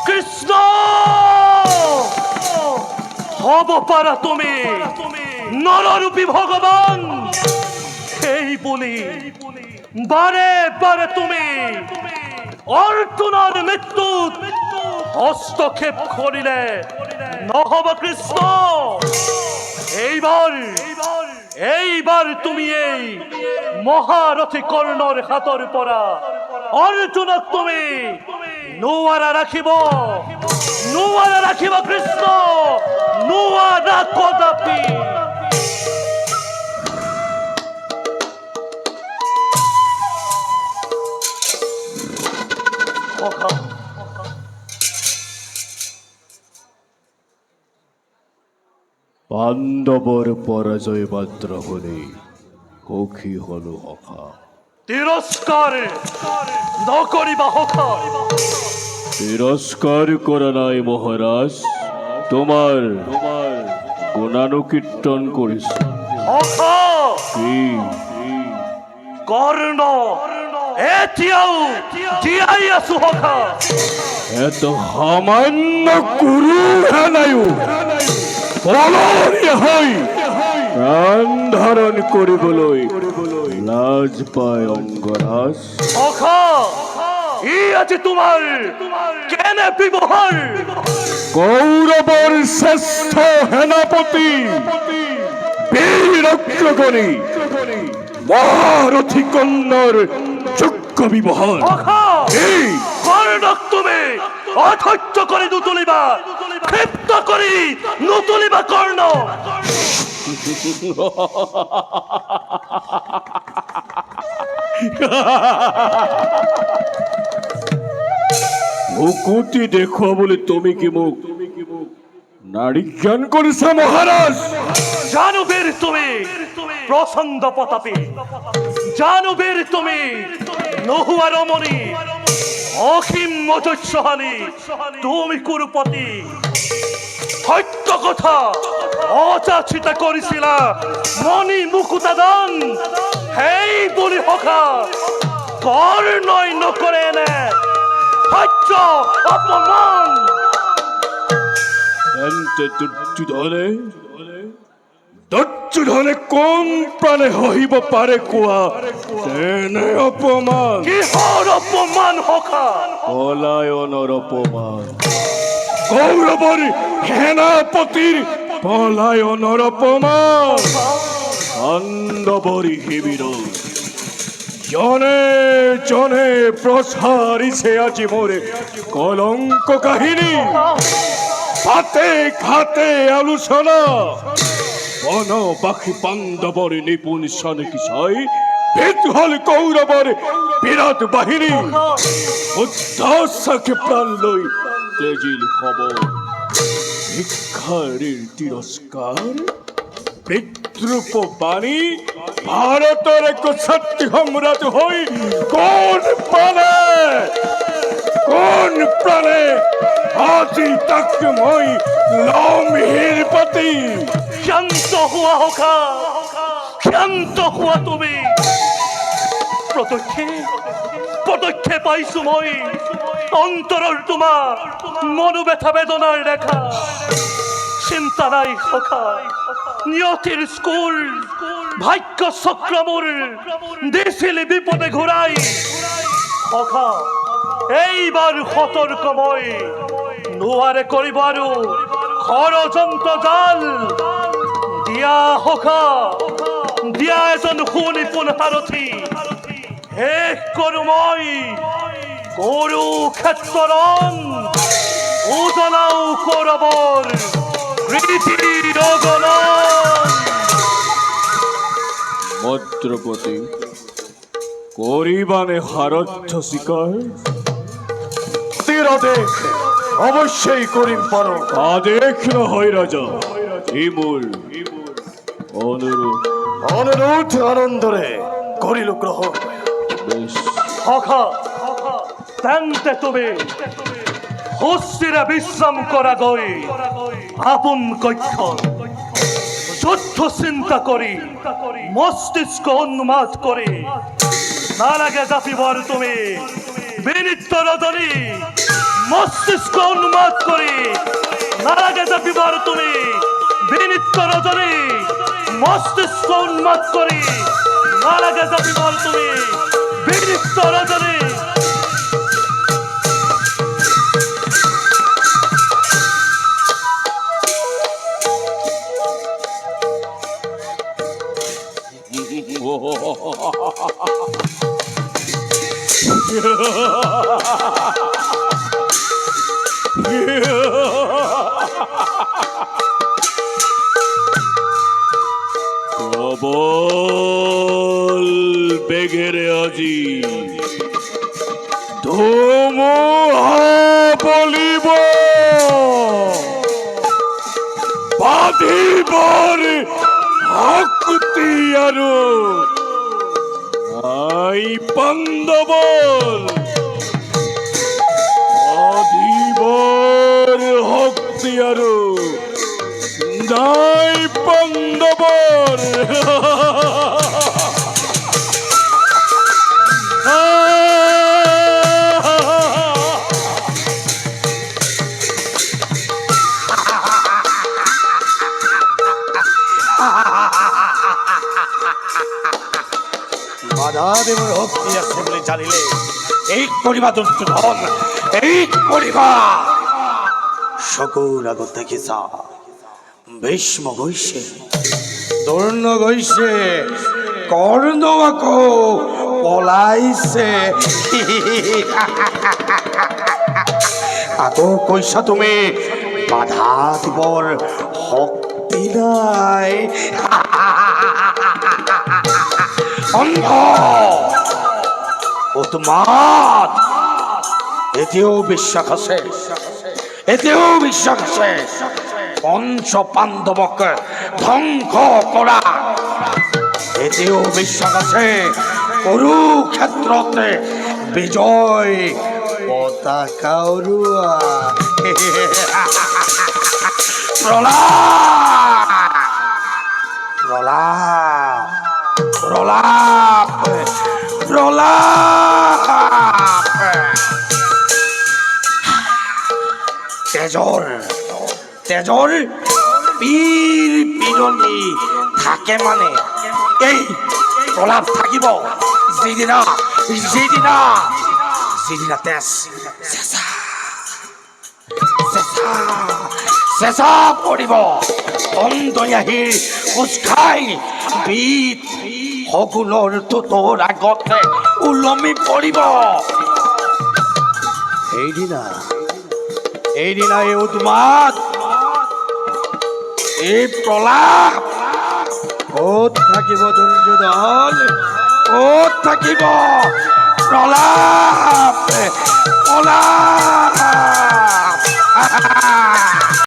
কৃষ্ণ হব পারা তুমি নররূপী ভগবান, এই বলি বারে বারে তুমি অর্জুনের মৃত্যু হস্তক্ষেপ করিলে নহব কৃষ্ণ। এইবার তুমি এই মহারথী কর্ণর হাতর পরা অর্জুনক তুমি নুয়ারা রাখিব কৃষ্ণ, নুয়ারা কদাপি। পাণ্ডবর পরাজয় মাত্র হলে হকি হল হকা। তিরস্কার নকরিবা হকা। তিরস্কার করা নাই মহারাজ, তোমার গুণানুকীর্তন করিস। হকা কি কর্ণ এতিয়াও জিয়াই আছো হকা। এত সামান্য গুৰু হেনায়ো বলৰীয়া হৈ প্ৰাণ ধাৰণ কৰিবলৈ লাজ পায় অংগৰাজ। হকা ই আছে তোমাৰ কেনে ব্যৱহাৰ। কৌৰৱৰ শ্ৰেষ্ঠ সেনাপতি বীৰ অগ্ৰগণী মহাৰথী কৰ্ণৰ যোগ্য ব্যৱহাৰ। হকা কৰ্ণক তুমি অধৈৰ্য কৰি নুতুলিবা, ক্ষিপ্ত কৰি নুতুলিবা কৰ্ণ। ভুকুটি দেখুৱাবলৈ তুমি কি মোক নাৰী জ্ঞান কৰিছা মহাৰাজ? জানো বীর তুমি প্রচন্ড প্রতাপী, জানো বীর তুমি নহুয়া রমণী, অসীম মজস্বহানী তুমি কুরুপতি। সত্য কথা অযাচিতা করিছিলা মণি মুকুতাদান, সেই বলি হকা কর্ণই নকৰে এনে সহ্য অপমান। তেন্তে দুৰ্যোধনে কোন প্ৰাণে সহিব পাৰে কোৱা তেনে অপমান? কিহৰ অপমান হকা? পলায়নৰ অপমান, কৌৰৱৰ সেনাপতিৰ পলায়নৰ অপমান। পাণ্ডৱৰ শিবিৰত জনে জনে প্ৰচাৰিছে আজি মোৰ কলংক কাহিনী। পাতে ঘাতে আলোচনা, বনবাসী পাণ্ডৱৰ নিপুণ চানেকি চাই ভেদ হল কৌৰৱৰ বিৰাট বাহিনী। উদ্দাসকে প্ৰাণ লৈ তেজিল খবৰ, ভিক্ষাৰীৰ তিৰস্কাৰ বিদ্ৰুপ বাণী। ভাৰতৰ এক ছাত্ৰী সম্ৰাট হৈ কোন প্ৰাণে আজি তাক মই লম হীৰপতি। শান্ত হোৱা হকা, শান্ত হোৱা তুমি। প্ৰত্যক্ষে পাইছো মই অন্তৰৰ তোমাৰ মনোবেথা বেদনাৰ ৰেখা। চিন্তা নাই হকা, নিয়তিৰ স্কুল ভাগ্য চক্ৰ মোৰ দিছিলি বিপদে ঘূৰাই। হকা এইবাৰ সতৰ্ক মই নোৱাৰে কৰিব আৰু ষড়যন্ত্ৰ জাল। দিয়া হকা দিয়া এজন সুনিপুণ সাৰথি, শেষ কৰো মই কুৰুক্ষেত্ৰৰ উজলাও কৌৰৱৰ কৃতিৰ অগণন। মদ্ৰপতি কৰিবানে সাৰথ্য স্বীকাৰ? তীৰদেশ অৱশ্যেই কৰিম পাৰো। আদেশ নহয় ৰাজা, এই মোৰ অনুৰোধ। অনুৰোধ আনন্দৰে কৰিলো গ্ৰহণ। বেশ, হকা তেন্তে তুমি সুস্থিৰে বিশ্ৰাম কৰা গৈ আপোন কক্ষ যুদ্ধ চিন্তা কৰি মস্তিষ্ক উন্মাদ কৰি নালাগে জাপিবৰ তুমি বিনিত রজনী মস্তিষ্ক উন্মাদ করি নারাগে যাবিবার তুমি বিনিত রজনী মস্তিষ্ক উন্মাদ করি নারাগে যাবিবার তুমি বিনিত রজনী প্রবল বেগের আজি ধুমুহা বলিব বাঁধিবার শক্তি আৰু আই পাণ্ডৱৰ বাঁধিবৰ শক্তি আৰু নাই পাণ্ডৱৰ বাধা দেবৰ শক্তি আছে বুলি জানিলে এই কৰিবা দুৰ্যোধন এই কৰিবা চকুৰ আগত দেখিছা ভীষ্ম গৈছে দ্ৰোণ গৈছে কৰ্ণ আকৌ পলাইছে আকৌ কৈছা তুমি বাধা দিবৰ শক্তি নাই অন্ধ উন্মাদ এতিয়াও বিশ্বাস আছে এতিয়াও বিশ্বাস আছে পঞ্চ পাণ্ডৱক ধ্বংস কৰা এতিয়াও বিশ্বাস আছে কুৰুক্ষেত্ৰতে বিজয় পতাকা উৰুৱা প্ৰলাপ প্ৰলাপ প্ৰলাপ তেজৰ পীৰ পিৰণি থাকে মানে এই প্ৰলাপ থাকিব যিদিনা তেজ চেঁচা পৰিব অন্তয়াহীৰ কোচ খাই বিধ শগুনৰ টোতৰ আগতে ওলমি পৰিব এইদিনা এই উন্মাদ এই প্ৰলাপ ক'ত থাকিব দুৰ্যোধন ক'ত থাকিব প্ৰলাপ